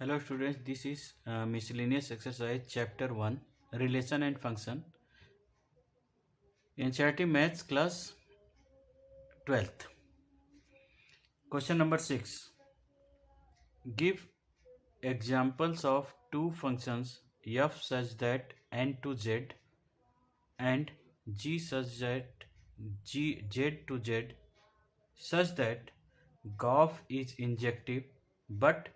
Hello students, this is miscellaneous exercise chapter 1 relation and function NCERT maths class 12th. Question number 6. Give examples of two functions f such that n to z and g such that z to z such that GOF is injective but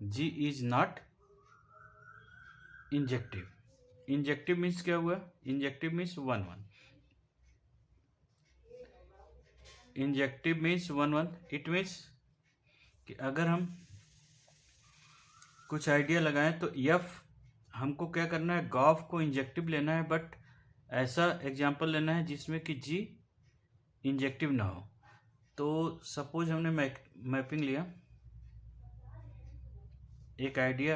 g is not injective. Injective means क्या हुआ? Injective means one one. Injective means one one. It means कि अगर हम कुछ idea लगाएं तो F हमको क्या करना है, गॉफ को इंजेक्टिव लेना है, बट ऐसा एग्जांपल लेना है जिसमें कि जी इंजेक्टिव ना हो. तो सपोज हमने मैपिंग लिया, एक आइडिया,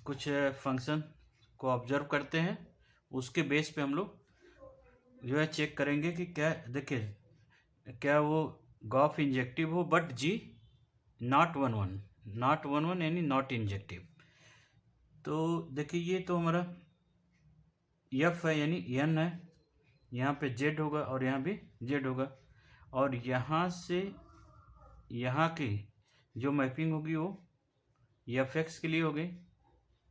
कुछ फंक्शन को ऑब्जर्व करते हैं, उसके बेस पे हम लोग जो है चेक करेंगे कि क्या, देखिए, क्या वो गॉफ इंजेक्टिव हो but g not one one, not one one यानी नॉट इंजेक्टिव. तो देखिए ये तो हमारा एफ है यानी एन है, यहाँ पे जेड होगा और यहाँ भी जेड होगा, और यहाँ से यहाँ की जो मैपिंग होगी वो एफ एक्स के लिए होगी,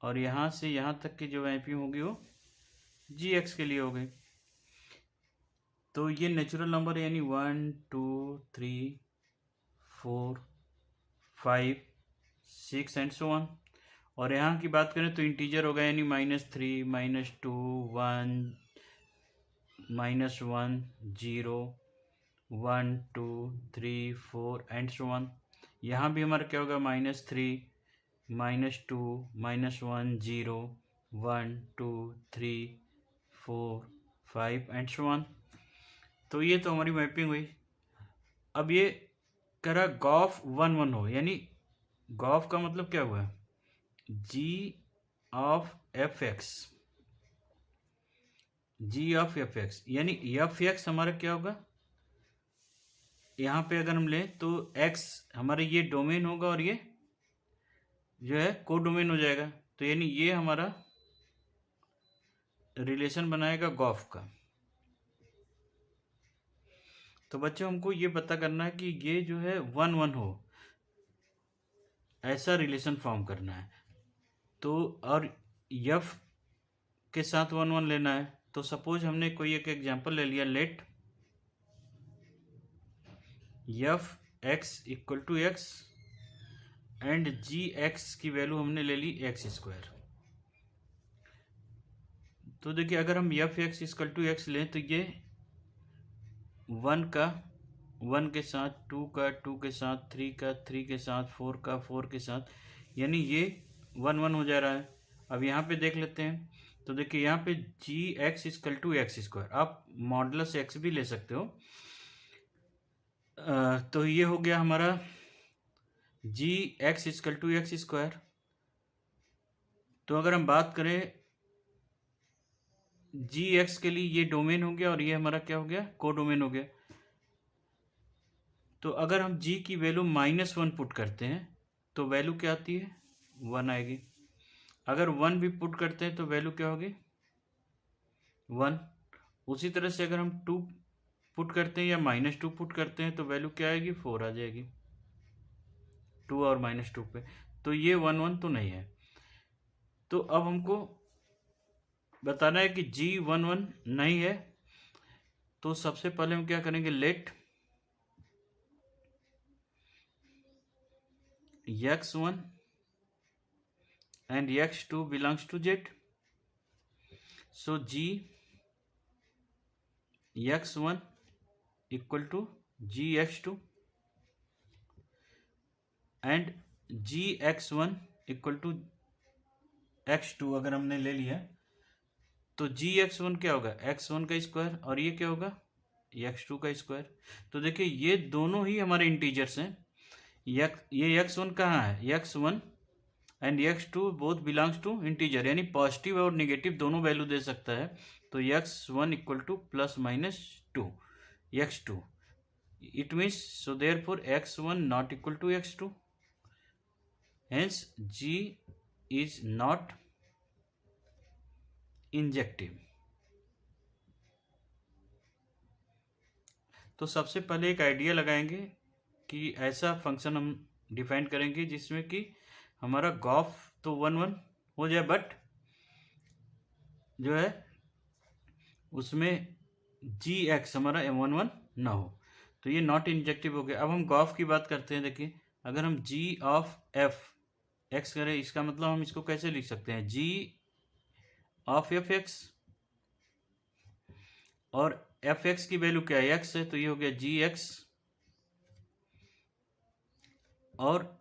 और यहाँ से यहाँ तक की जो मैपिंग होगी वो जी एक्स के लिए होगी. तो ये नेचुरल नंबर यानी 1 2 3 4 5 6 एंड सो ऑन. और यहाँ की बात करें तो इंटीजर होगा यानी -3 -2 1 -1 0 1 2 3 4 एंड सो ऑन. यहाँ भी हमारा क्या होगा, -3 -2 -1 0 1 2 3 4 5 एंड सो ऑन. तो ये तो हमारी मैपिंग हुई. अब ये करा गॉफ वन वन हो, यानी गॉफ का मतलब क्या हुआ, G of F X, G of F X, यानी एफ एक्स हमारा क्या होगा, यहाँ पे अगर हम लें तो एक्स हमारे ये डोमेन होगा और ये जो है को डोमेन हो जाएगा. तो यानी ये हमारा रिलेशन बनाएगा गॉफ का. तो बच्चों हमको ये पता करना है कि ये जो है वन वन हो, ऐसा रिलेशन फॉर्म करना है. तो और एफ के साथ वन वन लेना है. तो सपोज हमने कोई एक एग्जांपल ले लिया, let f x equal to x and ji x की वैल्यू हमने ले ली एक्स स्क्वायर. तो देखिए अगर हम f x equal to x लें तो ये वन का वन के साथ, टू का टू के साथ, थ्री का थ्री के साथ, फोर का फोर के साथ, यानी ये वन वन हो जा रहा है. अब यहाँ पे देख लेते हैं. तो देखिए यहाँ पे G X equal to X square, आप मॉडुलस एक्स भी ले सकते हो. तो ये हो गया हमारा G X equal to X square. तो अगर हम बात करें जी एक्स के लिए, ये डोमेन हो गया और ये हमारा क्या हो गया, को डोमेन हो गया. तो अगर हम जी की वैल्यू -1 पुट करते हैं तो वैल्यू क्या आती है, 1 आएगी. अगर 1 भी पुट करते हैं तो वैल्यू क्या होगी, 1. उसी तरह से अगर हम 2 पुट करते हैं या -2 पुट करते हैं तो वैल्यू क्या आएगी, 4 आ जाएगी, 2 और -2 पे. तो ये 1 1 तो नहीं है. तो अब हमको बताना है कि जी 1 1 नहीं है. तो सबसे पहले हम क्या करेंगे, late x1 and x2 belongs to z. So g x1 equal to g x2 and g x1 equal to x2 अगर हमने ले लिया तो जी x1 क्या होगा, x1 का स्क्वायर, और ये क्या होगा, x2 का स्क्वायर. तो देखिए ये दोनों ही हमारे इंटीजर्स हैं. ये x1 कहाँ है, x1 and x2 both belongs to integer, यानी पॉजिटिव और नेगेटिव दोनों वैल्यू दे सकता है. तो x1 equal to +-2 x2. It means so therefore x1 not equal to x2. Hence g is not injective. तो सबसे पहले एक आइडिया लगाएंगे कि ऐसा फंक्शन हम डिफाइन करेंगे जिसमें कि हमारा गॉफ तो 1 1 हो जाए, बट जो है उसमें जी एक्स हमारा 1 1 ना हो, तो ये नॉट इंजेक्टिव हो गया। अब हम गॉफ की बात करते हैं। देखिए, अगर हम जी ऑफ एफ एक्स करें, इसका मतलब हम इसको कैसे लिख सकते हैं, जी ऑफ एफ एक्स, और एफ एक्स की वैल्यू क्या है, एक्स है, तो ये हो गया जी एक्स, और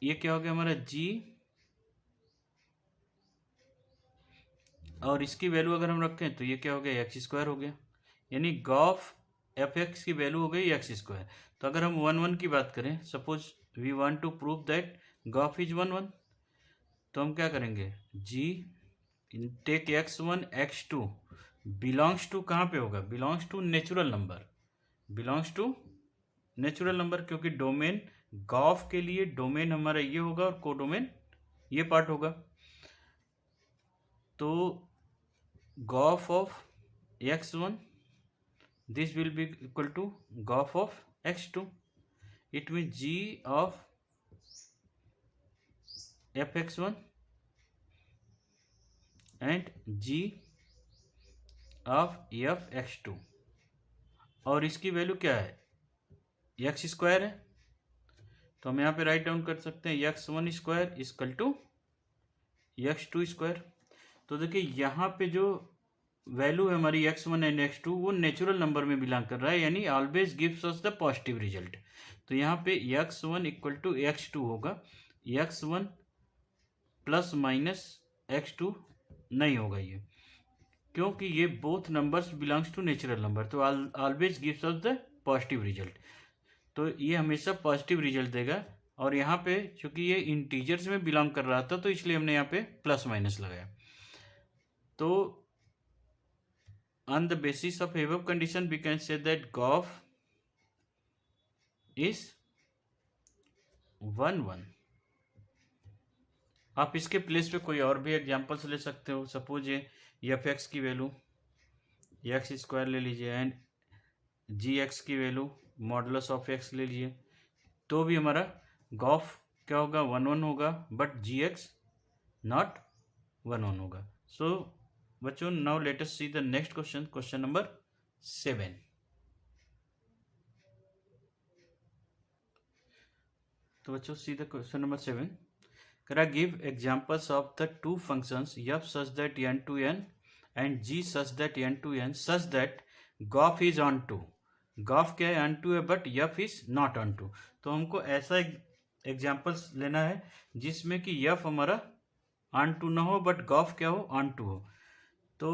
ये क्या हो गया हमारा जी, और इसकी वैल्यू अगर हम रखें तो ये क्या हो गया, एक्स स्क्वायर हो गया। यानी गॉफ एफ एक्स की वैल्यू हो गई एक्स स्क्वायर। तो अगर हम 1 1 की बात करें, suppose we want to prove that gof is 1 1, तो हम क्या करेंगे, जी take x1 x2 belongs to, कहाँ पे होगा, belongs to natural number, belongs to natural number, क्योंकि डोमेन गॉफ के लिए डोमेन हमारा ये होगा और कोडोमेन ये पार्ट होगा। तो Gauff of x1, this will be equal to goph of x2. It means g of fx1 and g of fx2, और इसकी वैल्यू क्या है, एक्स स्क्वायर है, तो हम यहाँ पे राइट डाउन कर सकते हैं x1 square equal to x2 square. तो देखिए यहाँ पे जो वैल्यू है हमारी x1 एंड x2 वो नेचुरल नंबर में बिलोंग कर रहा है, यानी always gives us the positive result. तो यहाँ पे x1 इक्वल टू x2 होगा, x1 प्लस माइनस x2 नहीं होगा ये, क्योंकि ये both numbers belongs to natural number, तो always gives us the positive result, तो ये हमेशा पॉजिटिव रिजल्ट देगा। और यहाँ पे चूंकि ये इंटीजर्स में बिलोंग कर रहा था, तो इसलिए हमने यहाँ पे प्लस माइनस लगाया। तो on the basis of above condition we can say that goph is 1 1। आप इसके प्लेस पे कोई और भी एग्जांपल्स ले सकते हो। सपोज ये एफ एक्स की वैल्यू एक्स स्क्वायर ले लीजिए एंड जी एक्स की वैल्यू मॉडुलस ऑफ एक्स ले लीजिए, तो भी हमारा गॉफ क्या होगा, 1 1 होगा, बट जी एक्स नॉट 1 1 होगा। सो बच्चों, now let us see the next question, question number 7। तो बच्चों सी the question number 7। Can I give examples of the two functions f such that n to n and g such that n to n such that goph is on 2? goph क्या है, on 2 है, but f is not on 2। तो हमको ऐसा examples लेना है जिसमें कि f हमारा on 2 ना हो बट goph क्या हो, on 2 हो। तो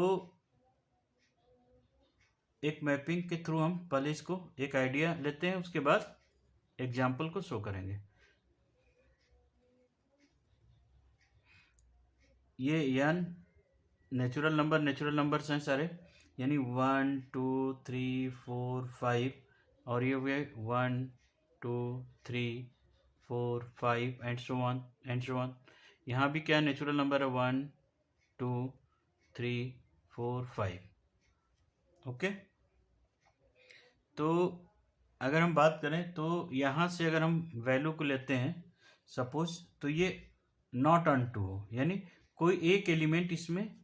एक मैपिंग के थ्रू हम पहले इसको एक आइडिया लेते हैं, उसके बाद एग्जाम्पल को शो करेंगे। ये n नेचुरल नंबर्स हैं सारे, यानी 1 2 3 4 5, और ये हुए 1 2 3 4 5 एंड सो ऑन। यहाँ भी क्या नेचुरल नंबर है, 1 2 3 4 5। ओके, तो अगर हम बात करें तो यहाँ से अगर हम वैल्यू को लेते हैं सपोज, तो ये नॉट ऑन 2 हो, यानी कोई एक एलिमेंट इसमें,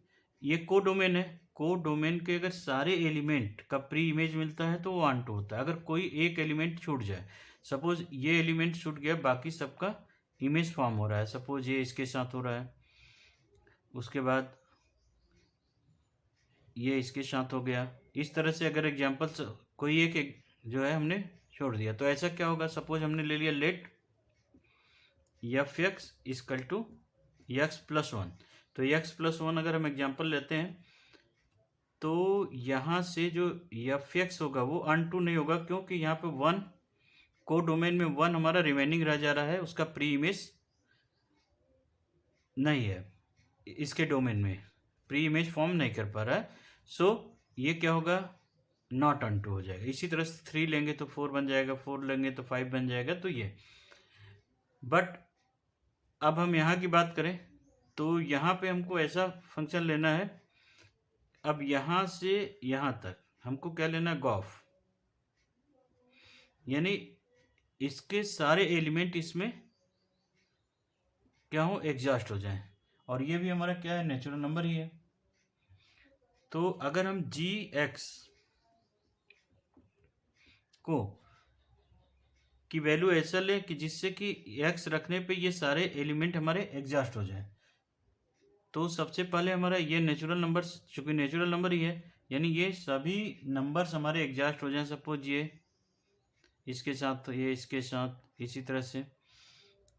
ये कोडोमेन है, कोडोमेन के अगर सारे एलिमेंट का प्री इमेज मिलता है तो वो ऑन 2 होता है। अगर कोई एक एलिमेंट छूट जाए, सपोज ये एलिमेंट छूट गया, बाकी सबका इमेज फॉर्म हो रहा है, सपोज ये इसके साथ हो रहा है, उसके बाद ये इसके साथ हो गया, इस तरह से अगर एग्जाम्पल्स कोई एक जो है हमने छोड़ दिया, तो ऐसा क्या होगा, सपोज हमने ले लिया let f x equal to x plus 1। तो एक्स प्लस 1 अगर हम एग्जाम्पल लेते हैं, तो यहाँ से जो एफ एक्स होगा वो ऑन 2 नहीं होगा, क्योंकि यहाँ पे 1 को डोमेन में 1 हमारा रिमेनिंग रह जा रहा है, उसका प्री इमेज नहीं है, इसके डोमेन में प्री इमेज फॉर्म नहीं कर पा रहा है। सो ये क्या होगा, नॉट ऑन 2 हो जाएगा। इसी तरह से 3 लेंगे तो 4 बन जाएगा, 4 लेंगे तो 5 बन जाएगा, तो ये, बट अब हम यहाँ की बात करें तो यहाँ पे हमको ऐसा फंक्शन लेना है। अब यहाँ से यहाँ तक हमको क्या लेना है, गॉफ, यानी इसके सारे एलिमेंट इसमें क्या हो, एग्जॉस्ट हो जाएं, और ये भी हमारा क्या है, नेचुरल नंबर ही है। तो अगर हम जी एक्स को की वैल्यू ऐसा लें कि जिससे कि एक्स रखने पे ये सारे एलिमेंट हमारे एग्जॉस्ट हो जाए, तो सबसे पहले हमारा ये नेचुरल नंबर, चूंकि नेचुरल नंबर ही है, यानी ये सभी नंबर्स हमारे एग्जॉस्ट हो जाएं। सपोज ये इसके साथ, ये इसके साथ, इसी तरह से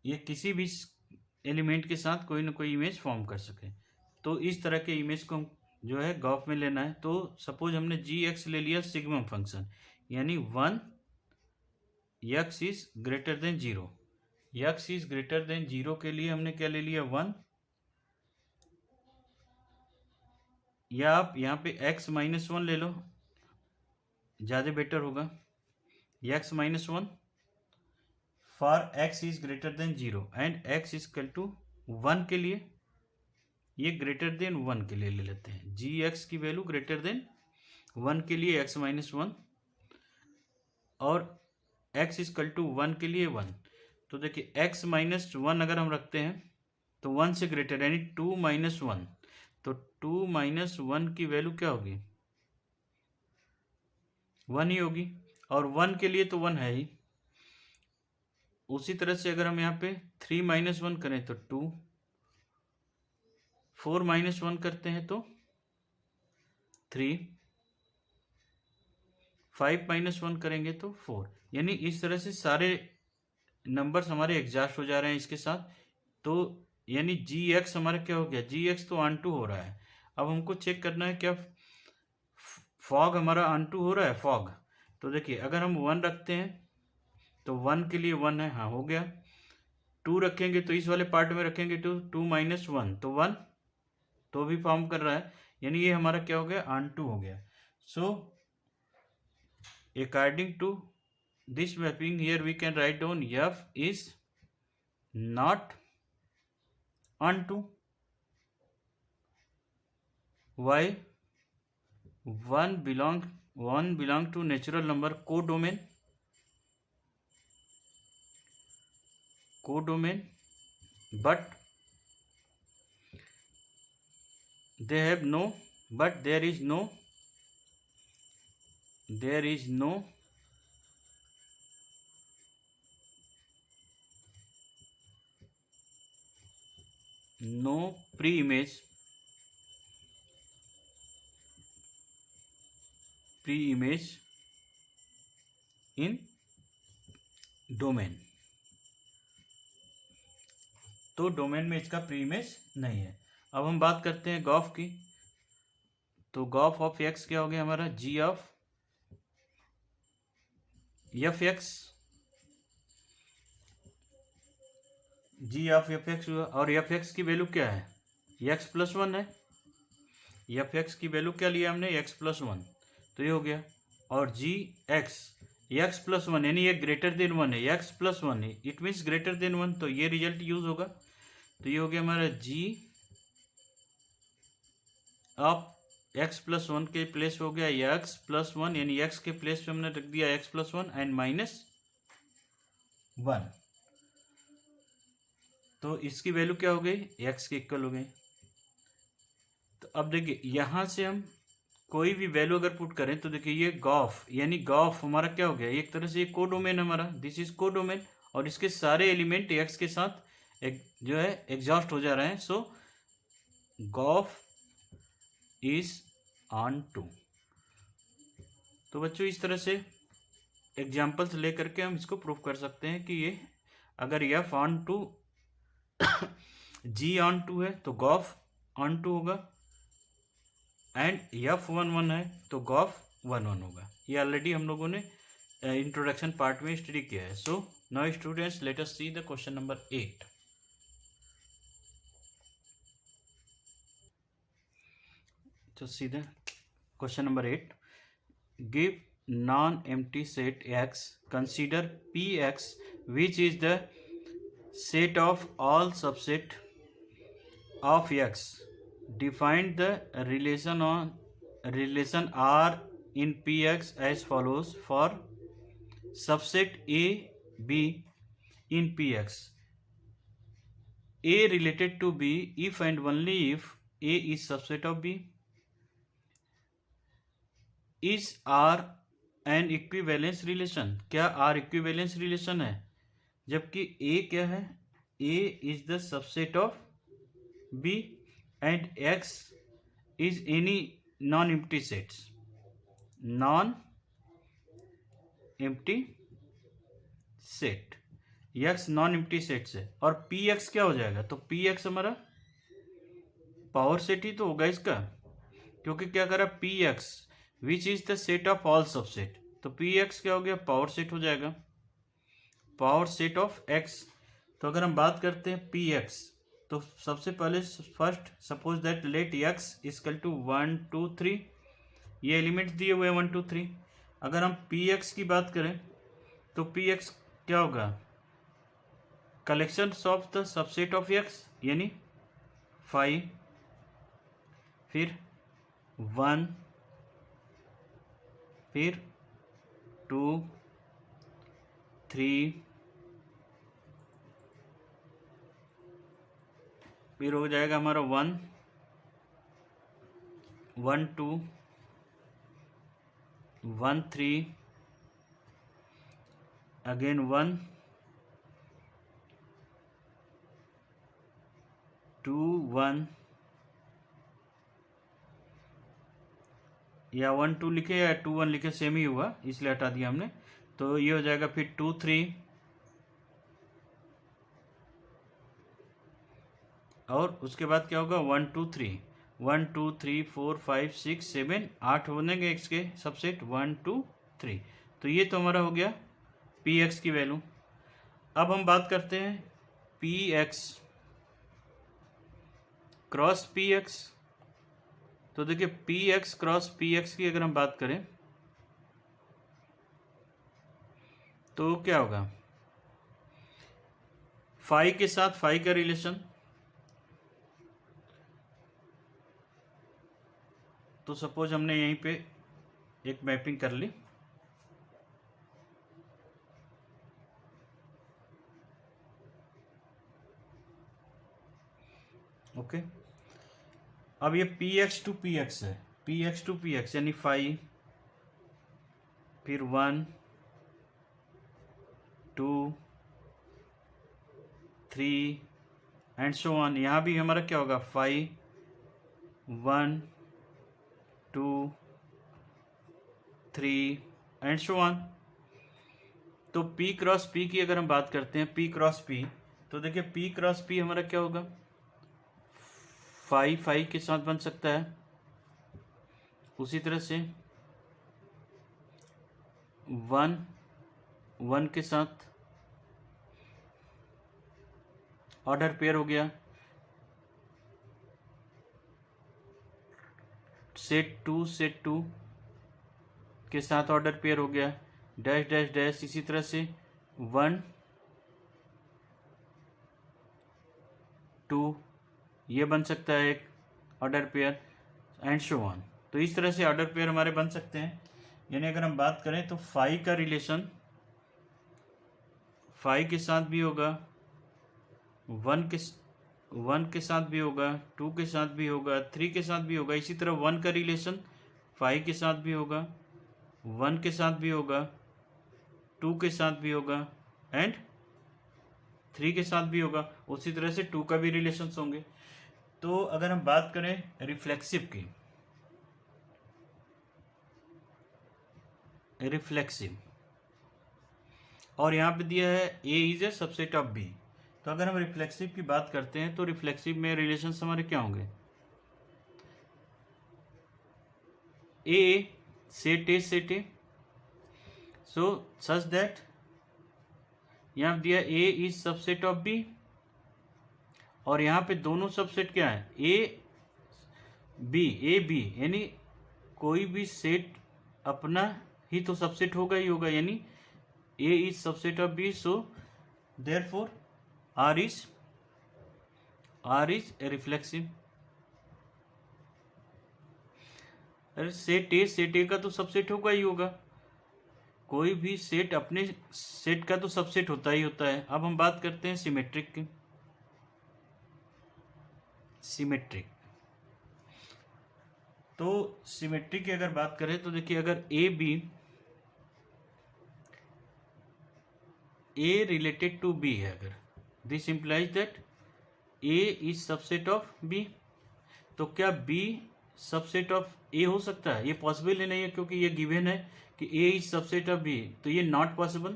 ये किसी भी एलिमेंट के साथ कोई ना कोई इमेज फॉर्म कर सके। तो इस तरह के इमेज को जो है गॉफ में लेना है। तो सपोज हमने जी एक्स ले लिया सिग्मा फंक्शन, यानी 1 x is greater than 0, x is greater than 0 के लिए हमने क्या ले लिया, 1, या आप यहाँ पे x माइनस 1 ले लो, ज़्यादा बेटर होगा। x minus 1 for x is greater than 0 and x is equal to 1 के लिए, ये ग्रेटर देन 1 के लिए ले लेते हैं। जी एक्स की वैल्यू ग्रेटर देन 1 के लिए x माइनस 1 और x इज इक्वल टू 1 के लिए 1। तो देखिए x माइनस 1 अगर हम रखते हैं तो 1 से ग्रेटर, यानी 2 माइनस 1, तो 2 माइनस 1 की वैल्यू क्या होगी, 1 ही होगी, और 1 के लिए तो 1 है ही। उसी तरह से अगर हम यहाँ पे 3 माइनस 1 करें तो 2, 4 माइनस 1 करते हैं तो 3, 5 माइनस 1 करेंगे तो 4, यानी इस तरह से सारे नंबर्स हमारे एग्जॉस्ट हो जा रहे हैं इसके साथ। तो यानी जी एक्स हमारा क्या हो गया, जी एक्स तो ऑन टू हो रहा है। अब हमको चेक करना है क्या फॉग हमारा ऑन टू हो रहा है, फॉग। तो देखिए अगर हम 1 रखते हैं तो 1 के लिए 1 है, हाँ हो गया। 2 रखेंगे तो इस वाले पार्ट में रखेंगे तो 2 माइनस 1 तो 1, तो भी फॉर्म कर रहा है, यानी ये हमारा क्या हो गया, ऑन टू हो गया। सो according to this mapping here we can write down f is not onto, why, 1 belong to natural number codomain, but they have no, but there is no pre-image in domain. तो domain में इसका pre image नहीं है। अब हम बात करते हैं गॉफ की। तो गॉफ ऑफ एक्स क्या हो गया हमारा, G of F X, G of F X हुआ, और एफ एक्स की वैल्यू क्या है, एक्स प्लस 1 है। एफ एक्स की वैल्यू क्या लिया हमने, एक्स प्लस 1, तो ये हो गया। और जी एक्स एक्स प्लस 1, यानी ये ग्रेटर देन 1 है, एक्स प्लस 1 है, इट मीन्स ग्रेटर देन 1, तो ये रिजल्ट यूज होगा। तो ये हो गया हमारा जी ऑफ एक्स प्लस 1 के प्लेस हो गया एक्स प्लस 1, यानी एक्स के प्लेस पे हमने रख दिया एक्स प्लस 1 एंड माइनस 1, तो इसकी वैल्यू क्या हो गई, एक्स के इक्वल हो गई। तो अब देखिए यहाँ से हम कोई भी वैल्यू अगर पुट करें तो देखिए ये गॉफ, यानी गॉफ हमारा क्या हो गया, एक तरह से ये कोडोमेन हमारा, दिस इज कोडोमेन, और इसके सारे एलिमेंट एक्स के साथ जो है एग्जॉस्ट हो जा रहे हैं। सो गॉफ इज ऑन टू। तो बच्चों इस तरह से एग्जाम्पल्स लेकर के हम इसको प्रूव कर सकते हैं कि ये अगर f onto g onto है तो गॉफ ऑन टू होगा, एंड एफ 1 है तो गॉफ 1 होगा। ये ऑलरेडी हम लोगों ने इंट्रोडक्शन पार्ट में स्टडी किया है। So now students let us see the question number 8। तो सी the question number 8, give non-empty set X, consider Px which is the set of all subset of X. Define the relation R in Px as follows for subset A B in Px. A related to B if and only if A is subset of B. Is R an equivalence relation? क्या R equivalence relation है? जबकि A क्या है? A is the subset of B and X is any non-empty sets. Non-empty set. X non-empty sets है और Px क्या हो जाएगा? तो Px हमारा पावर सेट ही तो होगा इसका, क्योंकि क्या करा Px which is the set of all subset, तो Px क्या हो गया? पावर सेट हो जाएगा, पावर सेट ऑफ X। तो अगर हम बात करते हैं Px, तो सबसे पहले first suppose that let X equal to 1 2 3, ये एलिमेंट्स दिए हुए 1 2 3। अगर हम Px की बात करें तो Px क्या होगा? Collection of the subset of X, यानी 5, फिर 1, फिर 2 3, फिर हो जाएगा हमारा 1 1 2 1 3, अगेन 1 2 1, या 1 2 लिखे या 2 1 लिखे सेम ही हुआ, इसलिए हटा दिया हमने। तो ये हो जाएगा फिर 2 3, और उसके बाद क्या होगा? 1 2 3 1 2 3 4 5 6 7 8 बनेंगे एक्स के सबसेट 1 2 3। तो ये तो हमारा हो गया Px की वैल्यू। अब हम बात करते हैं Px क्रॉस Px। तो देखिए Px क्रॉस Px की अगर हम बात करें तो क्या होगा? फाई के साथ फाई का रिलेशन, तो सपोज हमने यहीं पे एक मैपिंग कर ली, ओके। अब ये Px टू Px है, Px टू Px यानी 5, फिर 1 2 3 एंड सो ऑन। यहाँ भी हमारा क्या होगा? 5 1 2 3 एंड सो ऑन। तो P क्रॉस P की अगर हम बात करते हैं P क्रॉस P, तो देखिए P क्रॉस P हमारा क्या होगा? 5 5 के साथ बन सकता है, उसी तरह से 1 1 के साथ ऑर्डर पेयर हो गया, सेट 2 के साथ ऑर्डर पेयर हो गया, डैश डैश डैश, इसी तरह से 1 2 ये बन सकता है एक order pair and so on. तो इस तरह से ऑर्डर पेयर हमारे बन सकते हैं। यानी अगर हम बात करें तो 5 का रिलेशन 5 के साथ भी होगा, 1 के साथ भी होगा, 2 के साथ भी होगा, 3 के साथ भी होगा। इसी तरह 1 का रिलेशन 5 के साथ भी होगा, 1 के साथ भी होगा, 2 के साथ भी होगा एंड 3 के साथ भी होगा। उसी तरह से 2 का भी रिलेशंस होंगे। तो अगर हम बात करें रिफ्लेक्सिव की, रिफ्लेक्सिव, और यहाँ पे दिया है A is a subset of B। तो अगर हम रिफ्लेक्सिव की बात करते हैं तो रिफ्लेक्सिव में रिलेशंस हमारे क्या होंगे? A set A, so such that यहाँ दिया A is subset of B, और यहाँ पे दोनों सबसेट क्या है? A B, यानी कोई भी सेट अपना ही तो सबसेट होगा ही होगा, यानी A is subset of B, so therefore R is a reflexive. अरे सेट ए का तो सबसेट होगा ही होगा, कोई भी सेट अपने सेट का तो सबसेट होता ही होता है। अब हम बात करते हैं सिमेट्रिक की। सिमेट्रिक, तो सिमेट्रिक की अगर बात करें तो देखिए, अगर ए रिलेटेड टू बी है, अगर this implies that A is subset of B, तो क्या बी सबसेट ऑफ ए हो सकता है? ये पॉसिबल ही नहीं है, क्योंकि ये गिवन है कि A is subset of B, तो ये not possible.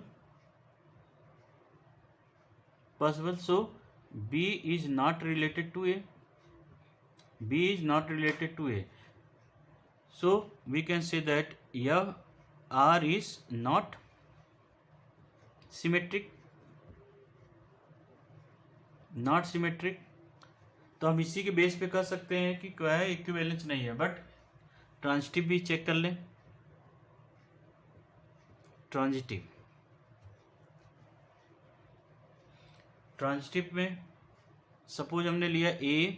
So B is not related to A, B is not related to A, so we can say that R is not symmetric, तो हम इसी के बेस पे कह सकते हैं कि क्या है, इक्विवेलेंस नहीं है। बट ट्रांजिटिव भी चेक कर लें। ट्रांजिटिव में सपोज हमने लिया ए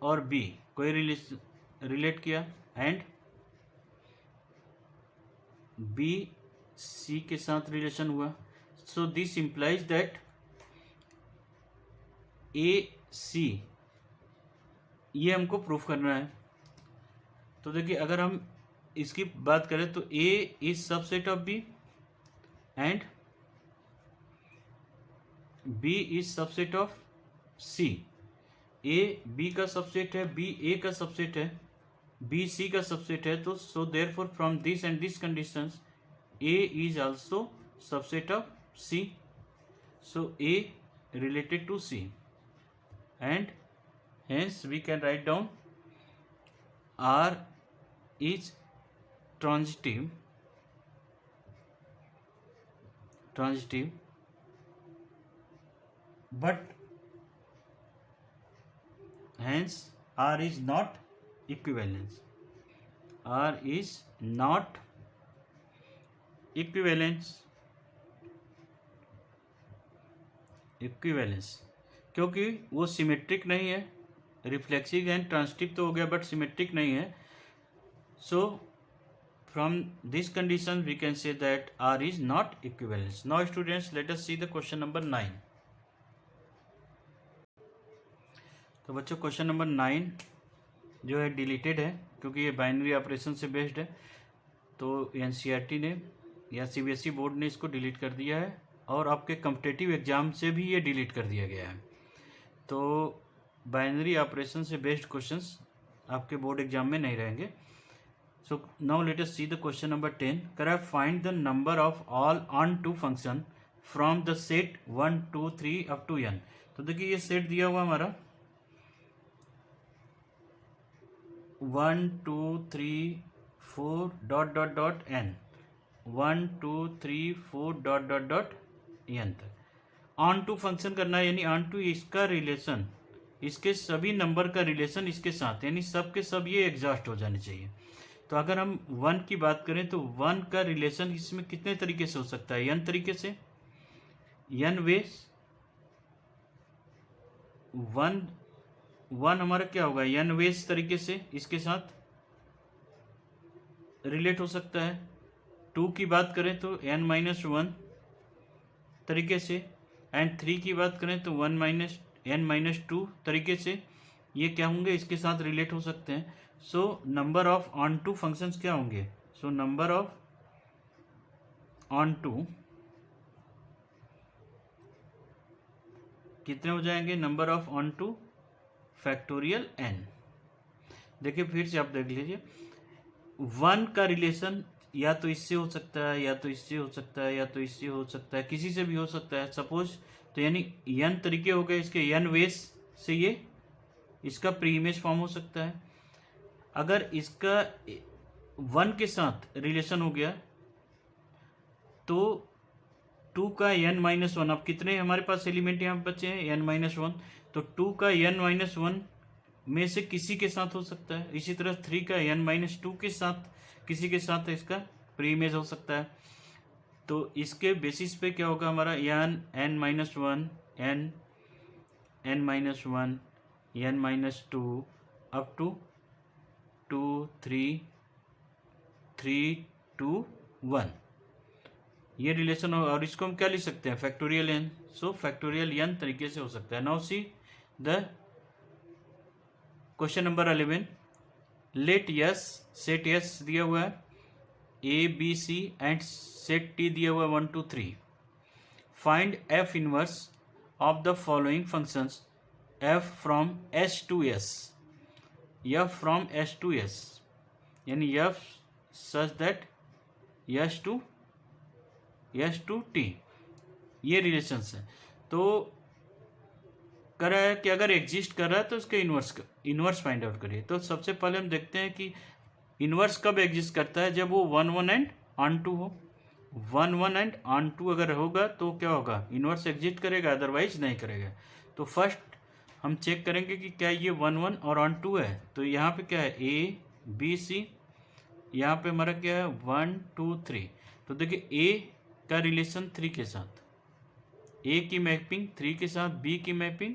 और बी कोई रिलेट किया, एंड बी सी के साथ रिलेशन हुआ, सो दिस इंप्लाइज दैट ए सी, ये हमको प्रूफ करना है। तो देखिए, अगर हम इसकी बात करें तो A is subset of B and B is subset of C. A B का सबसेट है, बी ए का सबसेट है, बी सी का सबसेट है, तो so therefore from this and this conditions A is also subset of C, so A related to C, and hence we can write down R is transitive, but hence R is not equivalence. R is not equivalence, क्योंकि वो symmetric नहीं है। Reflexive and transitive तो हो गया, but symmetric नहीं है। So from this condition we can say that R is not equivalence. Now students, let us see the question number 9. तो बच्चों, क्वेश्चन नंबर 9 जो है डिलीटेड है, क्योंकि ये बाइनरी ऑपरेशन से बेस्ड है। तो NCERT ने या CBSE बोर्ड ने इसको डिलीट कर दिया है, और आपके कॉम्पिटिटिव एग्जाम से भी ये डिलीट कर दिया गया है। तो बाइनरी ऑपरेशन से बेस्ड क्वेश्चंस आपके बोर्ड एग्जाम में नहीं रहेंगे। So now let us see the question number 10. कर find the number of all onto function from the set 1 2 3 up to n. तो देखिए, ये सेट दिया हुआ हमारा 1 2 3 4 dot dot dot n, 1 2 3 4 dot dot dot n तक on to function करना है, यानी ऑन टू इसका रिलेशन, इसके सभी नंबर का रिलेशन इसके साथ, यानी सब के सब ये एग्जॉस्ट हो जाने चाहिए। तो अगर हम 1 की बात करें तो 1 का रिलेशन इसमें कितने तरीके से हो सकता है? n तरीके से, n वेज 1 हमारा क्या होगा, n वेज तरीके से इसके साथ रिलेट हो सकता है। 2 की बात करें तो n-1 तरीके से, एंड 3 की बात करें तो n-2 तरीके से ये क्या होंगे, इसके साथ रिलेट हो सकते हैं। So number of onto functions क्या होंगे? So number of onto कितने हो जाएंगे? Number of onto factorial n। देखिए, फिर से आप देख लीजिए, 1 का रिलेशन या तो इससे हो सकता है, या तो इससे हो सकता है, या तो इससे हो सकता है, किसी से भी हो सकता है सपोज। तो यानी n तरीके हो गए इसके, n वेज से ये इसका प्री इमेज फॉर्म हो सकता है। अगर इसका 1 के साथ रिलेशन हो गया तो 2 का n-1, अब कितने हमारे पास एलिमेंट यहाँ बचे हैं? n-1, तो 2 का n-1 में से किसी के साथ हो सकता है। इसी तरह 3 का n-2 के साथ किसी के साथ इसका प्री इमेज हो सकता है। तो इसके बेसिस पे क्या होगा हमारा n-1 n-1 n-2 up to 2 3 3 2 1 ये रिलेशन हो। और इसको हम क्या लिख सकते हैं, factorial n। So factorial n तरीके से हो सकता है। Now see the question number 11। Let S, set S दिया हुआ है A B C and set T दिया हुआ है 1 2 3। Find F inverse of the following functions F from S to S. F from S to S यानी F such that S to T, ये relations है। तो कर रहा है कि अगर एग्जिस्ट कर रहा है तो उसके इनवर्स फाइंड आउट करिए। तो सबसे पहले हम देखते हैं कि इनवर्स कब एग्जिस्ट करता है, जब वो 1 1 एंड ऑन 2 हो। 1 1 एंड ऑन 2 अगर होगा तो क्या होगा, इनवर्स एग्जिस्ट करेगा, अदरवाइज नहीं करेगा। तो फर्स्ट हम चेक करेंगे कि क्या ये 1 1 और ऑन 2 है। तो यहाँ पे क्या है ए बी सी, यहाँ पे हमारा क्या है 1 2 3। तो देखिए ए का रिलेशन 3 के साथ, ए की मैपिंग 3 के साथ, बी की मैपिंग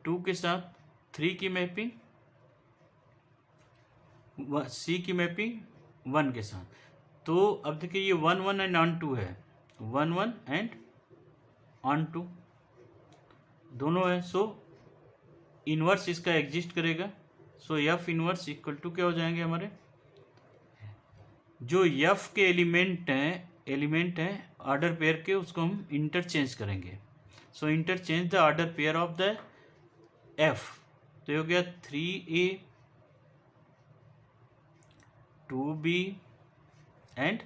2 के साथ, 3 की मैपिंग, सी की मैपिंग 1 के साथ। तो अब देखिए ये 1 1 एंड ऑन 2 है, 1 1 एंड ऑन 2 दोनों है। सो इनवर्स इसका एग्जिस्ट करेगा। सो एफ इनवर्स इक्वल टू क्या हो जाएंगे हमारे, जो एफ के एलिमेंट हैं ऑर्डर पेयर के, उसको हम इंटरचेंज करेंगे। So interchange the order pair of the F. तो ये हो गया 3A 2B एंड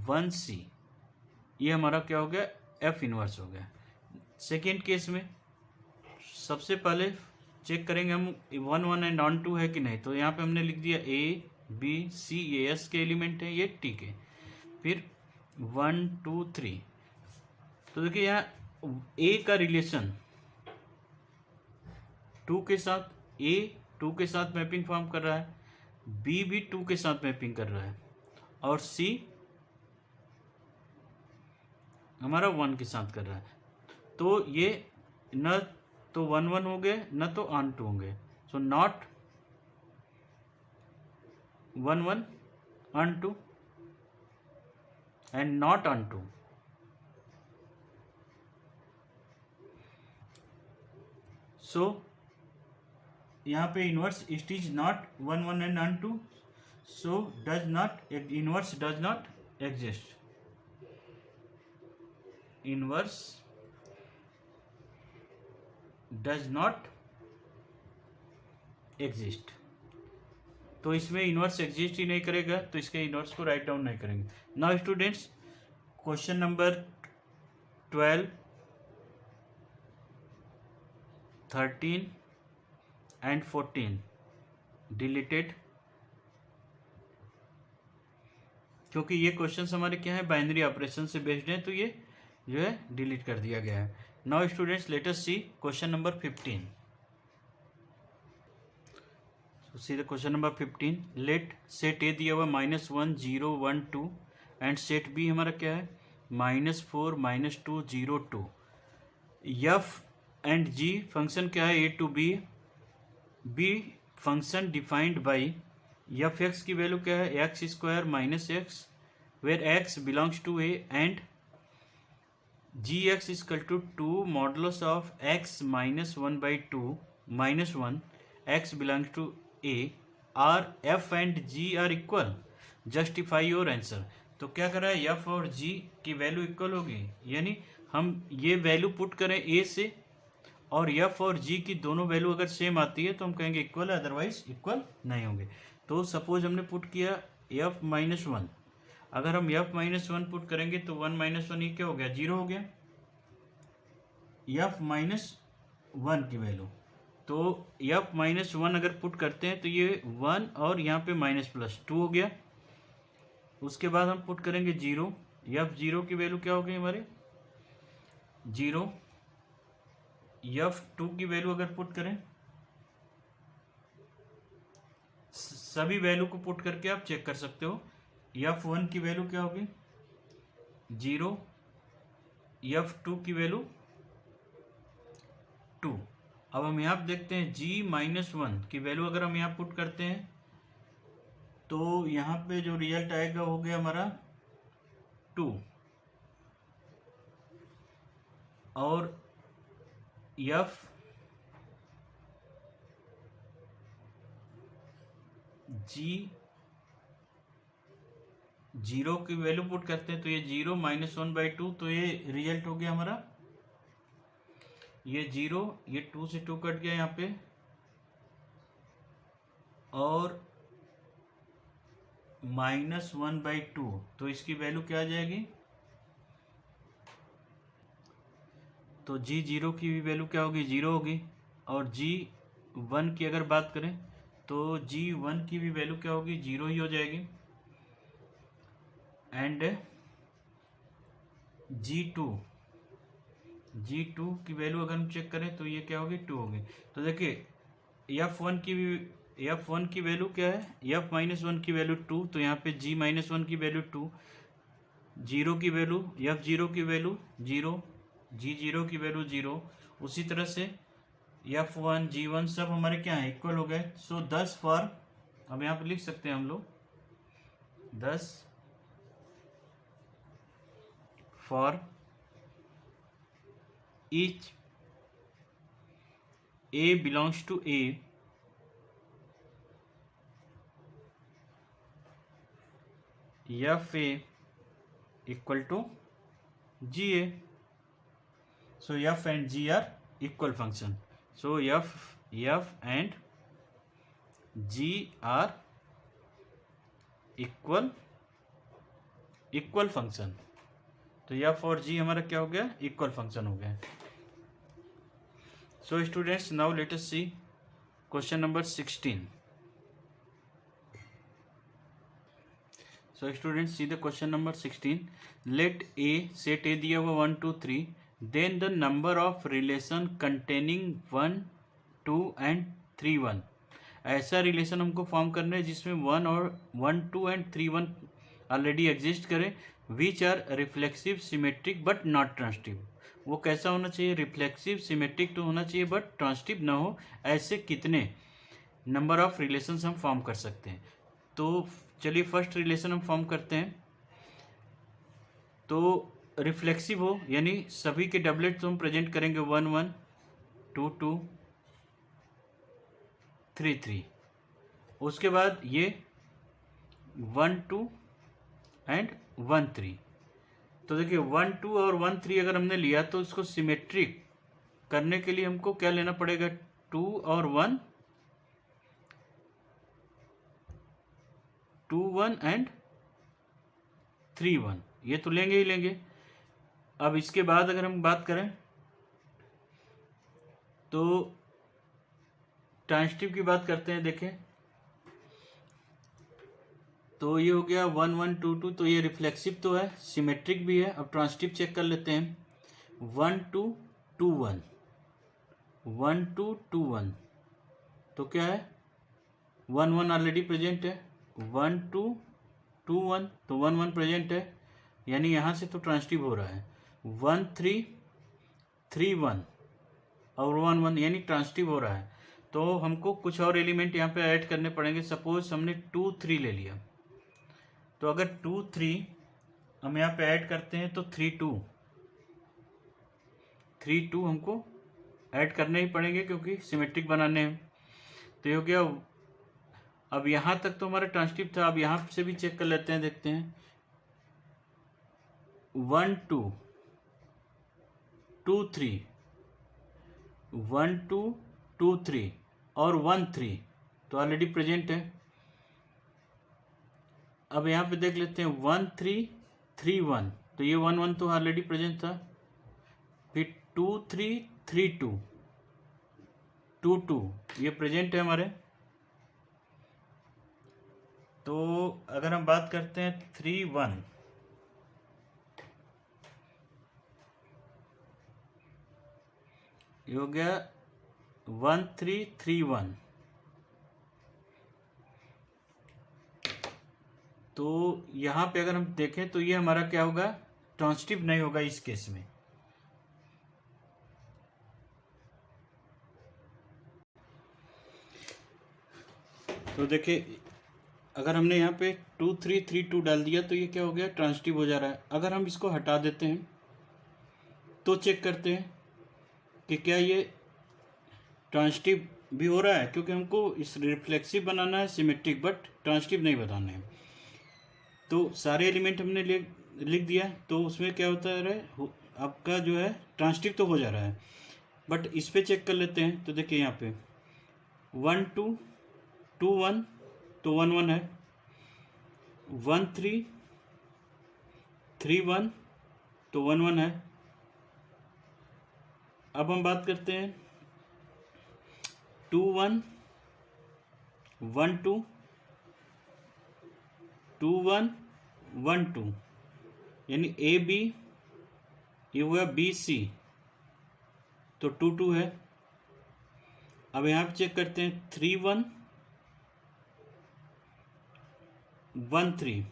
1C। ये हमारा क्या हो गया, एफ इनवर्स हो गया। सेकेंड केस में सबसे पहले चेक करेंगे हम 1 1 एंड ऑन 2 है कि नहीं। तो यहाँ पे हमने लिख दिया ए बी सी, ये एस के एलिमेंट है, ये टी के। फिर 1 2 3। तो देखिए यहाँ ए का रिलेशन 2 के साथ, ए 2 के साथ मैपिंग फॉर्म कर रहा है, बी भी 2 के साथ मैपिंग कर रहा है, और सी हमारा 1 के साथ कर रहा है। तो ये न तो 1 1 हो गए, न तो ऑन 2 होंगे। So not 1 1 on 2 and not on 2। सो यहाँ पे inverse it is not 1 1 and on 2। So does not, inverse does not exist, inverse does not exist. तो इसमें इनवर्स एग्जिस्ट ही नहीं करेगा, तो इसके इनवर्स को राइट डाउन नहीं करेंगे। Now students, question number 12 13 and 14 deleted, क्योंकि ये क्वेश्चंस हमारे क्या है, बाइनरी ऑपरेशन से बेस्ड हैं, तो ये जो है डिलीट कर दिया गया है। Now students, let us see question number 15। See the question number 15। Let set A दिया हुआ -1 0 1 2 एंड सेट बी हमारा क्या है -4 -2 0 2। एफ एंड जी फंक्शन क्या है, A to B. B function defined by F x की वैल्यू क्या है, X square minus X, where X belongs to A, and ji x is equal to 2 modulus of X -1/2 -1 X belongs to A. Are F and G are equal, justify your answer. तो क्या कर रहा है, F और जी की value equal होगी, यानी हम ये वैल्यू पुट करें ए से, और एफ और जी की दोनों वैल्यू अगर सेम आती है तो हम कहेंगे इक्वल है, अदरवाइज इक्वल नहीं होंगे। तो सपोज हमने पुट किया एफ -1, अगर हम एफ -1 पुट करेंगे तो 1 -1 ये क्या हो गया, 0 हो गया, एफ -1 की वैल्यू। तो एफ -1 अगर पुट करते हैं तो ये 1 और यहाँ पे -+2 हो गया। उसके बाद हम पुट करेंगे 0, एफ 0 की वैल्यू क्या हो गई हमारे 0। एफ 2 की वैल्यू अगर पुट करें सभी वैल्यू को पुट करके आप चेक कर सकते हो। F1 की वैल्यू क्या होगी 0, F2 की वैल्यू 2। अब हम यहाँ पे देखते हैं G-1 की वैल्यू अगर हम यहाँ पुट करते हैं तो यहाँ पे जो रिजल्ट आएगा हो गया हमारा 2, और G0 की वैल्यू पुट करते हैं तो ये 0 - 1/2, तो ये रिजल्ट हो गया हमारा ये 0, ये 2 से 2 कट गया यहाँ पे, और -1/2, तो इसकी वैल्यू क्या आ जाएगी, तो G0 की भी वैल्यू क्या होगी 0 होगी। और G1 की अगर बात करें तो G1 की भी वैल्यू क्या होगी 0 ही हो जाएगी। एंड G2 की वैल्यू अगर हम चेक करें तो ये क्या होगी 2 होगी। तो देखिए F1 की वैल्यू क्या है, F-1 की वैल्यू 2, तो यहाँ पे G-1 की वैल्यू 2, 0 की वैल्यू F0 की वैल्यू 0, G0 की वैल्यू 0। उसी तरह से F1 G1 सब हमारे क्या है इक्वल हो गए। सो 10 फॉर, अब यहाँ पे लिख सकते हैं हम लोग 10 for each A belongs to A, F A equal to G A. So F and G are equal function. So F and G are equal function. तो F और G हमारा क्या हो गया इक्वल फंक्शन हो गया। So students, now let us see question number 16. So students, see the question number 16. Let A, set A दिया हुआ 1 2 3, then the number of relation containing 1 2 and 3 1. ऐसा रिलेशन हमको फॉर्म करना है जिसमें 1 2 and 3 1 ऑलरेडी एग्जिस्ट करे, which are reflexive symmetric but not transitive. वो कैसा होना चाहिए, रिफ्लेक्सिव सिमेट्रिक तो होना चाहिए बट ट्रांसटिव ना हो। ऐसे कितने नंबर ऑफ रिलेशंस हम फॉर्म कर सकते हैं। तो चलिए फर्स्ट रिलेशन हम फॉर्म करते हैं। तो रिफ्लेक्सिव हो यानी सभी के डबलेट तो हम प्रेजेंट करेंगे 1 1 2 2 3 3। उसके बाद ये 1 2 एंड 1 3। तो देखिए 1 2 और 1 3 अगर हमने लिया तो इसको सिमेट्रिक करने के लिए हमको क्या लेना पड़ेगा, 2 और 1 2 1 एंड 3 1, ये तो लेंगे ही लेंगे। अब इसके बाद अगर हम बात करें तो ट्रांसटिव की बात करते हैं। देखें तो ये हो गया 1 1 2 2, तो ये रिफ्लेक्सिव तो है सिमेट्रिक भी है। अब ट्रांसटिव चेक कर लेते हैं 1 2 2 1 1 2 2 1, तो क्या है 1 1 ऑलरेडी प्रेजेंट है, 1 2 2 1, तो 1 1 प्रेजेंट है यानी यहाँ से तो ट्रांसटिव हो रहा है। 1 3 3 1 और 1 1 यानी ट्रांसटिव हो रहा है। तो हमको कुछ और एलिमेंट यहाँ पे ऐड करने पड़ेंगे। सपोज हमने 2 3 ले लिया, तो अगर 2 3 हम यहाँ पे ऐड करते हैं तो 3 2 हमको ऐड करने ही पड़ेंगे क्योंकि सिमेट्रिक बनाने हैं। तो ये हो गया। अब यहाँ तक तो हमारा ट्रांसटिव था, अब यहाँ से भी चेक कर लेते हैं, देखते हैं 1 2 2 3 1 2 2 3 और 1 3 तो ऑलरेडी प्रेजेंट है। अब यहाँ पे देख लेते हैं 1 3 3 1, तो ये 1 1 तो ऑलरेडी प्रेजेंट था। फिर 2 3 3 2 2 2 ये प्रेजेंट है हमारे। तो अगर हम बात करते हैं 3 1, ये हो गया 1 3 3 1, तो यहाँ पे अगर हम देखें तो ये हमारा क्या होगा, ट्रांजिटिव नहीं होगा इस केस में। तो देखिए अगर हमने यहाँ पे 2 3 3 2 डाल दिया तो ये क्या हो गया, ट्रांजिटिव हो जा रहा है। अगर हम इसको हटा देते हैं तो चेक करते हैं कि क्या ये ट्रांजिटिव भी हो रहा है, क्योंकि हमको इस रिफ्लेक्सिव बनाना है, सिमेट्रिक, बट ट्रांजिटिव नहीं बताना है। तो सारे एलिमेंट हमने लिख दिया, तो उसमें क्या होता है, आपका जो है ट्रांजिटिव तो हो जा रहा है। बट इस पे चेक कर लेते हैं। तो देखिए यहाँ पे 1 2 2 1 तो 1 1 है, 1 3 3 1 तो 1 1 है। अब हम बात करते हैं 2 1 1 2 2 1 1 2, यानी ए बी, ये हुआ बी सी, तो 2 2 है। अब यहाँ पे चेक करते हैं 3 1 1 3,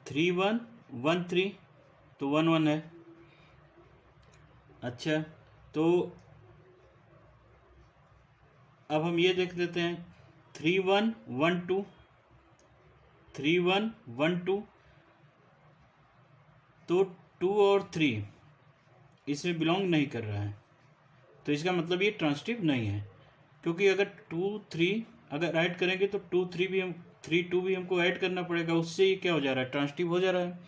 3 1 1 3 तो 1 1 है। अच्छा, तो अब हम ये देख लेते हैं 3 1 1 2, 3 1 1 2, तो 2 और 3 इसमें बिलोंग नहीं कर रहा है, तो इसका मतलब ये ट्रांजिटिव नहीं है। क्योंकि अगर 2 3 अगर ऐड करेंगे तो 2 3 भी हम 3 2 भी हमको ऐड करना पड़ेगा, उससे ये क्या हो जा रहा है, ट्रांजिटिव हो जा रहा है।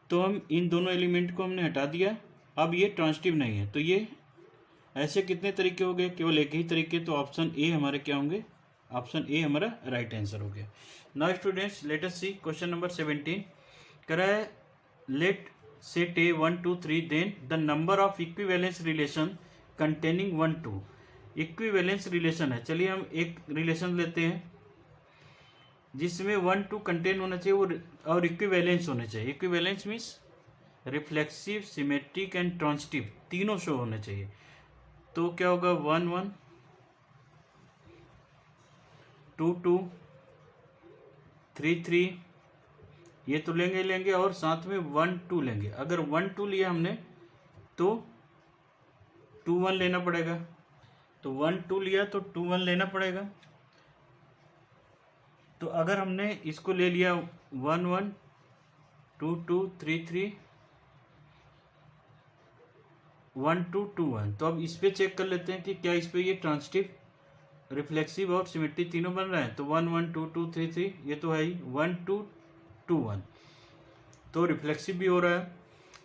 तो हम इन दोनों एलिमेंट को हमने हटा दिया, अब ये ट्रांजिटिव नहीं है। तो ये ऐसे कितने तरीके हो गए, केवल एक ही तरीके। तो ऑप्शन ए हमारे क्या होंगे, ऑप्शन ए हमारा राइट आंसर हो गया। Now students let us see question number 17। कह रहा है let set A 1 2 3 then the number of equivalence relation containing 1 2। Equivalence relation है, चलिए हम एक रिलेशन लेते हैं जिसमें 1 2 कंटेन होना चाहिए वो, और इक्विवेलेंस होने चाहिए। Equivalence means reflexive, symmetric and transitive तीनों शो होने चाहिए। तो क्या होगा 1 1 2 2 3 3, ये तो लेंगे और साथ में 1 2 लेंगे। अगर 1 2 लिया हमने तो 2 1 लेना पड़ेगा, तो 1 2 लिया तो 2 1 लेना पड़ेगा। तो अगर हमने इसको ले लिया 1 1 2 2 3 3 1 2 2 1, तो अब इस पे चेक कर लेते हैं कि क्या इस पे ये ट्रांजिटिव, रिफ्लेक्सिव और सिमेट्रिक तीनों बन रहे हैं। तो 1 1 2 2 3 3 ये तो है ही, 1 2 2 1 तो रिफ्लेक्सिव भी हो रहा है।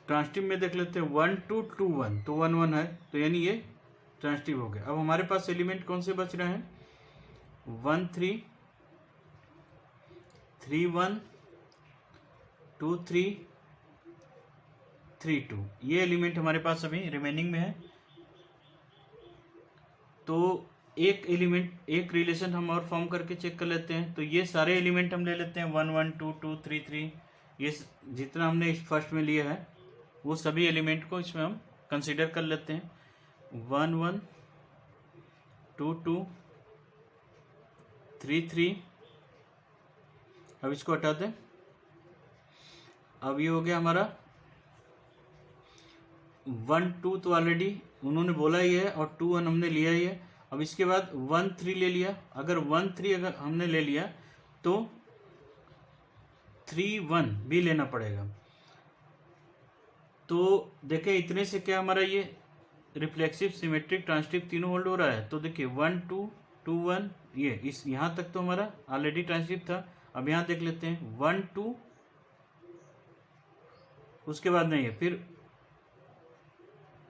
ट्रांजिटिव में देख लेते हैं 1 2 2 1 तो 1 1 है, तो यानी ये ट्रांजिटिव हो गया। अब हमारे पास एलिमेंट कौन से बच रहे हैं, 1 3 3 1 2 3 3 2, ये एलिमेंट हमारे पास अभी रिमेनिंग में है। तो एक एलिमेंट, एक रिलेशन हम और फॉर्म करके चेक कर लेते हैं। तो ये सारे एलिमेंट हम ले लेते हैं 1 1 2 2 3 3, ये जितना हमने इस फर्स्ट में लिया है वो सभी एलिमेंट को इसमें हम कंसीडर कर लेते हैं। 1 1 2 2 3 3, अब इसको हटा दें। अब ये हो गया हमारा 1 2 तो ऑलरेडी उन्होंने बोला ही है, और 2 1 हमने लिया ही है। अब इसके बाद 1 3 ले लिया। अगर 1 3 अगर हमने ले लिया तो 3 1 भी लेना पड़ेगा। तो देखें इतने से क्या हमारा ये रिफ्लेक्सिव, सिमेट्रिक, ट्रांजिटिव तीनों होल्ड हो रहा है। तो देखिए 1 2 2 1, ये इस यहाँ तक तो हमारा ऑलरेडी ट्रांजिटिव था। अब यहाँ देख लेते हैं 1 2, उसके बाद नहीं है, फिर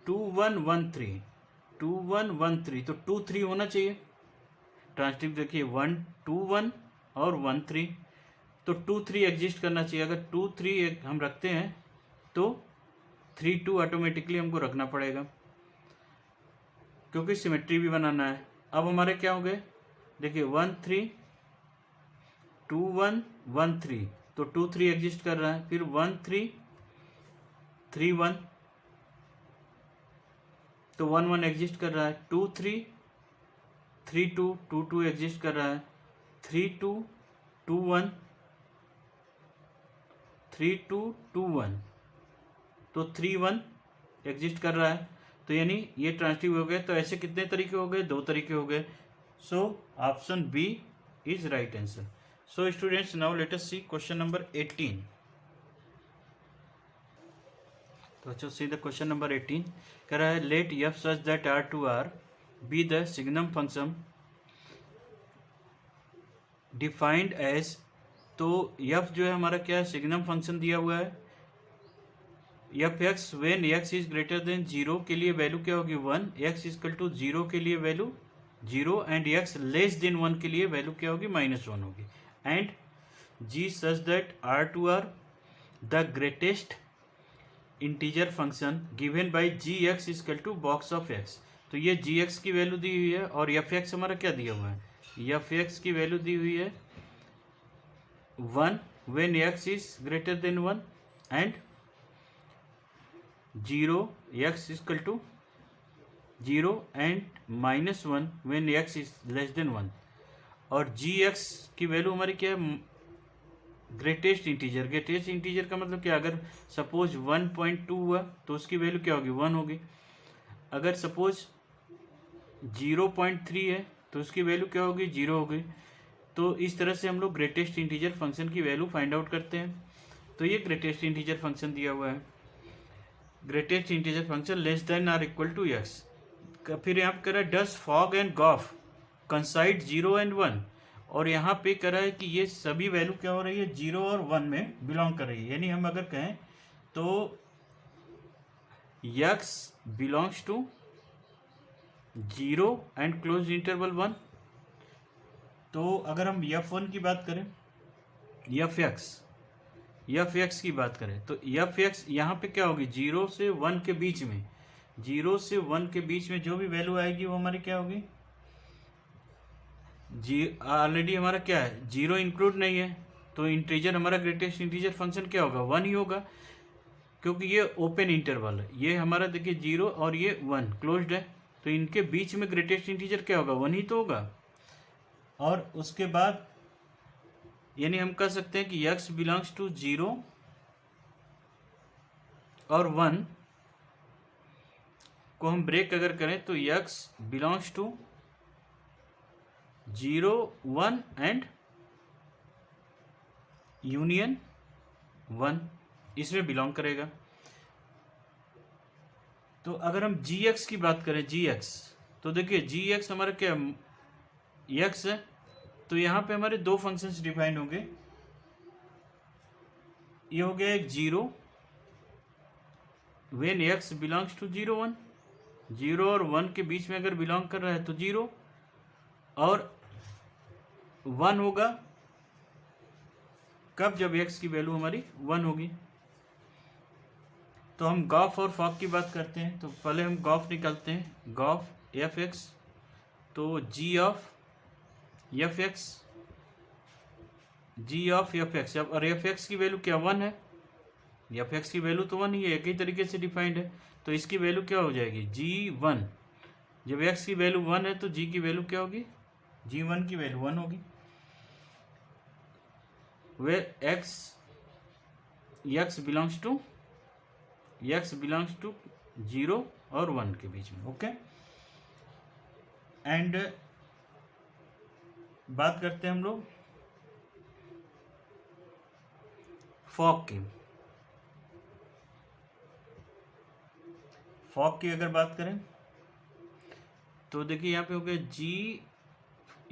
2 1 1 3 2 1 1 3, तो 2 3 होना चाहिए। ट्रांजिटिव देखिए 1 2 1 और 1 3, तो 2 3 एग्जिस्ट करना चाहिए। अगर 2 3 हम रखते हैं तो 3 2 ऑटोमेटिकली हमको रखना पड़ेगा, क्योंकि सिमेट्री भी बनाना है। अब हमारे क्या हो गए, देखिए 1 3 2 1 1 3, तो 2 3 एग्जिस्ट कर रहा है। फिर 1 3 3 1, तो 1 1 एग्जिस्ट कर रहा है। 2 3 3 2 2 2 एग्जिस्ट कर रहा है। 3 2 2 1 3 2 2 1, तो 3 1 एग्जिस्ट कर रहा है, तो यानी ये ट्रांजिटिव हो गए। तो ऐसे कितने तरीके हो गए? 2 तरीके हो गए। सो option B is right answer. So students, now let us see question number 18। तो अच्छा, सी द क्वेश्चन नंबर 18 कह रहा है let f such that R to R be the signum function defined as. तो एफ जो है हमारा क्या है? सिग्नम फंक्शन दिया हुआ है। F x when x is greater than 0 के लिए वैल्यू क्या होगी? 1। एक्स इजकल टू 0 के लिए value 0 and x less than 1 के लिए वैल्यू क्या होगी? -1 होगी। And g such that R to R the greatest integer function given by g x is equal to box of x. तो ये जी एक्स की वैल्यू दी हुई है और एफ एक्स हमारा क्या दिया हुआ है? एफ एक्स की वैल्यू दी हुई है 1 when x is greater than 1 and 0 x is equal to 0 and -1 when x is less than 1। और जी एक्स की वैल्यू हमारी क्या है? Greatest integer. ग्रेटेस्ट इंटीजर का मतलब क्या? अगर सपोज 1.2 हुआ तो उसकी वैल्यू क्या होगी? 1 होगी। अगर सपोज 0.3 है तो उसकी वैल्यू क्या होगी? 0 होगी। तो इस तरह से हम लोग ग्रेटेस्ट इंटीजर फंक्शन की वैल्यू फाइंड आउट करते हैं। तो ये ग्रेटेस्ट इंटीजर फंक्शन दिया हुआ है, greatest integer function less than or equal to X. फिर यहाँ पे कह रहा है does fog and gof coincide 0 and 1। और यहाँ पे कह रहा है कि ये सभी वैल्यू क्या हो रही है? 0 और 1 में बिलोंग कर रही है। यानी हम अगर कहें तो x belongs to 0 and close interval 1। तो अगर हम f1 की बात करें, एफ एक्स की बात करें तो एफ एक्स यहाँ पे क्या होगी? 0 से 1 के बीच में, 0 से 1 के बीच में जो भी वैल्यू आएगी वो हमारी क्या होगी? ऑलरेडी हमारा क्या है? 0 इंक्लूड नहीं है, तो इंटीजर हमारा ग्रेटेस्ट इंटीजर फंक्शन क्या होगा? 1 ही होगा, क्योंकि ये ओपन इंटरवल है। ये हमारा देखिए 0 और ये 1 क्लोज्ड है, तो इनके बीच में ग्रेटेस्ट इंटीजर क्या होगा? 1 ही तो होगा। और उसके बाद यानी हम कह सकते हैं कि x बिलोंग्स टू 0 और 1 को हम ब्रेक अगर करें तो x belongs to 0 1 and union 1, इसमें बिलोंग करेगा। तो अगर हम gx की बात करें, gx, तो देखिए gx हमारा क्या x है, तो यहाँ पे हमारे दो फंक्शंस डिफाइन होंगे। ये हो गया एक 0 वेन x बिलोंग्स टू 0 1, 0 और 1 के बीच में अगर बिलोंग कर रहा है तो 0, और 1 होगा कब? जब x की वैल्यू हमारी 1 होगी। तो हम गॉफ और फॉग की बात करते हैं, तो पहले हम गॉफ निकालते हैं। गॉफ एफ एक्स, तो G of F X, G of F X, और एफ एक्स की वैल्यू क्या? 1 है। एफ एक्स की वैल्यू तो 1 ही है, एक ही तरीके से डिफाइंड है, तो इसकी वैल्यू क्या हो जाएगी? g1। जब x की वैल्यू 1 है तो g की वैल्यू क्या होगी? g1 की वैल्यू 1 होगी। वे x बिलोंग्स टू 0 और 1 के बीच में। ओके, एंड बात करते हैं हम लोग फॉग की। फॉग की अगर बात करें तो देखिए यहाँ पे हो गया जी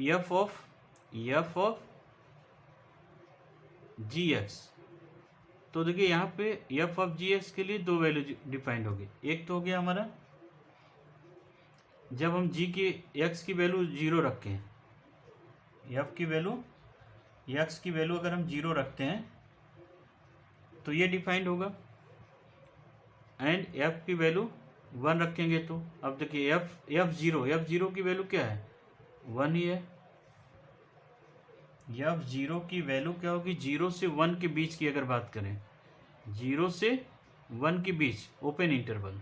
एफ ऑफ जी एक्स। तो देखिए यहाँ पे एफ ऑफ जी एक्स के लिए दो वैल्यू डिफाइंड होगी। एक तो हो गया हमारा जब हम जी की एक्स की वैल्यू 0 रखें, एफ की वैल्यू एक्स की वैल्यू अगर हम 0 रखते हैं तो ये डिफाइंड होगा, एंड एफ की वैल्यू 1 रखेंगे तो अब देखिए एफ जीरो की वैल्यू क्या है? 1 ही है। एफ जीरो की वैल्यू क्या होगी? 0 से 1 के बीच की अगर बात करें, 0 से 1 के बीच ओपन इंटरवल,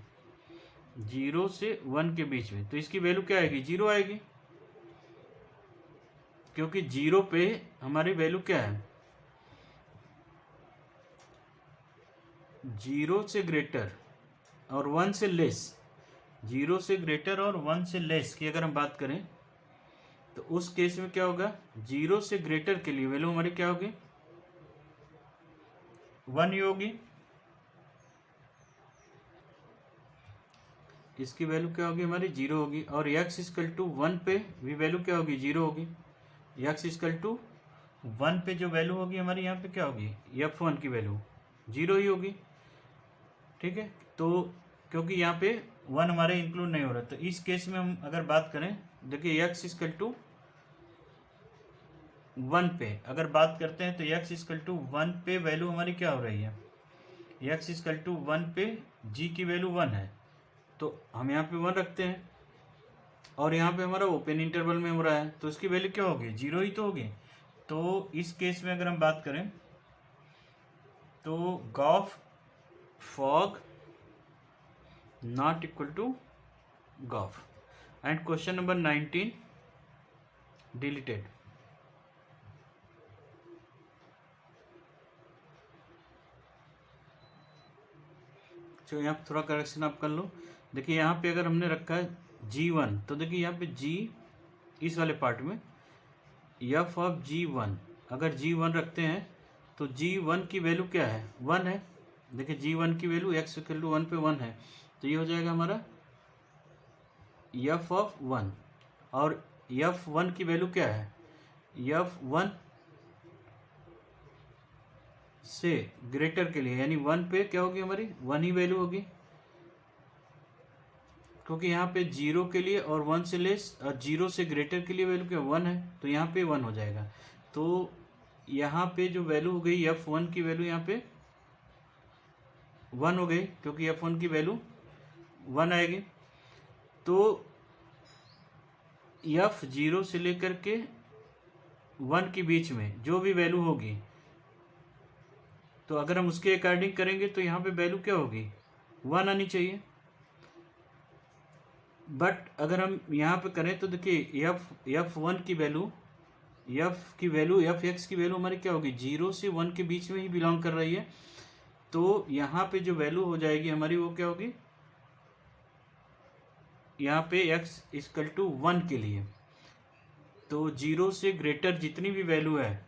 0 से 1 के बीच में, तो इसकी वैल्यू क्या आएगी? 0 आएगी। क्योंकि 0 पे हमारी वैल्यू क्या है, 0 से ग्रेटर और 1 से लेस, 0 से ग्रेटर और 1 से लेस की अगर हम बात करें तो उस केस में क्या होगा, 0 से ग्रेटर के लिए वैल्यू हमारी क्या होगी, 1 ही होगी। इसकी वैल्यू क्या होगी हमारी 0 होगी। और x इक्वल टू 1 पे भी वैल्यू क्या होगी, 0 होगी। x इक्वल टू 1 पे जो वैल्यू होगी हमारी यहाँ पे क्या होगी, f1 की वैल्यू 0 ही होगी। ठीक है, तो क्योंकि यहाँ पे 1 हमारे इंक्लूड नहीं हो रहा, तो इस केस में हम अगर बात करें, देखिए x इक्वल टू 1 पे अगर बात करते हैं तो x इक्वल टू 1 पे वैल्यू हमारी क्या हो रही है, x इक्वल टू 1 पे g की वैल्यू 1 है, तो हम यहाँ पे 1 रखते हैं। और यहाँ पे हमारा ओपन इंटरवल में हो रहा है, तो इसकी वैल्यू क्या होगी, 0 ही तो होगी। तो इस केस में अगर हम बात करें तो gof fog not equal to gof. And question number 19 deleted. तो यहाँ पे थोड़ा करेक्शन आप कर लो। देखिए यहाँ पे अगर हमने रखा है G1, तो देखिए यहाँ पे G इस वाले पार्ट में f ऑफ G1, अगर G1 रखते हैं तो G1 की वैल्यू क्या है, 1 है। देखिए G1 की वैल्यू x इक्वल टू 1 पे 1 है, तो ये हो जाएगा हमारा f ऑफ 1। और f1 की वैल्यू क्या है, f1 से ग्रेटर के लिए, यानी 1 पे क्या होगी हमारी, 1 ही वैल्यू होगी, क्योंकि यहाँ पे 0 के लिए और 1 से लेस और 0 से ग्रेटर के लिए वैल्यू क्या 1 है, तो यहाँ पे 1 हो जाएगा। तो यहाँ पे जो वैल्यू हो गई f1 की वैल्यू यहाँ पे 1 हो गई, क्योंकि f1 की वैल्यू 1 आएगी। तो f 0 से लेकर के 1 के बीच में जो भी वैल्यू होगी, तो अगर हम उसके अकॉर्डिंग करेंगे तो यहाँ पे वैल्यू क्या होगी, 1 आनी चाहिए। बट अगर हम यहाँ पे करें तो देखिए f1 की वैल्यू, f(x) की वैल्यू हमारी क्या होगी, 0 से 1 के बीच में ही बिलोंग कर रही है। तो यहाँ पे जो वैल्यू हो जाएगी हमारी वो क्या होगी, यहाँ पे x इक्वल टू 1 के लिए, तो 0 से ग्रेटर जितनी भी वैल्यू है,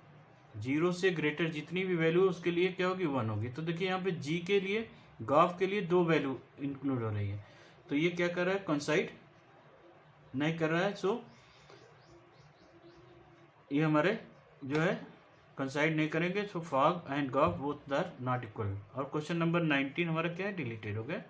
0 से ग्रेटर जितनी भी वैल्यू है उसके लिए क्या होगी, 1 होगी। तो देखिए यहाँ पे g के लिए, गॉफ के लिए 2 वैल्यू इंक्लूड हो रही है, तो ये क्या कर रहा है, कंसाइड नहीं कर रहा है। सो ये हमारे जो है कंसाइड नहीं करेंगे। So fog and gof both are not equal. और क्वेश्चन नंबर 19 हमारा क्या है, डिलीटेड हो गया।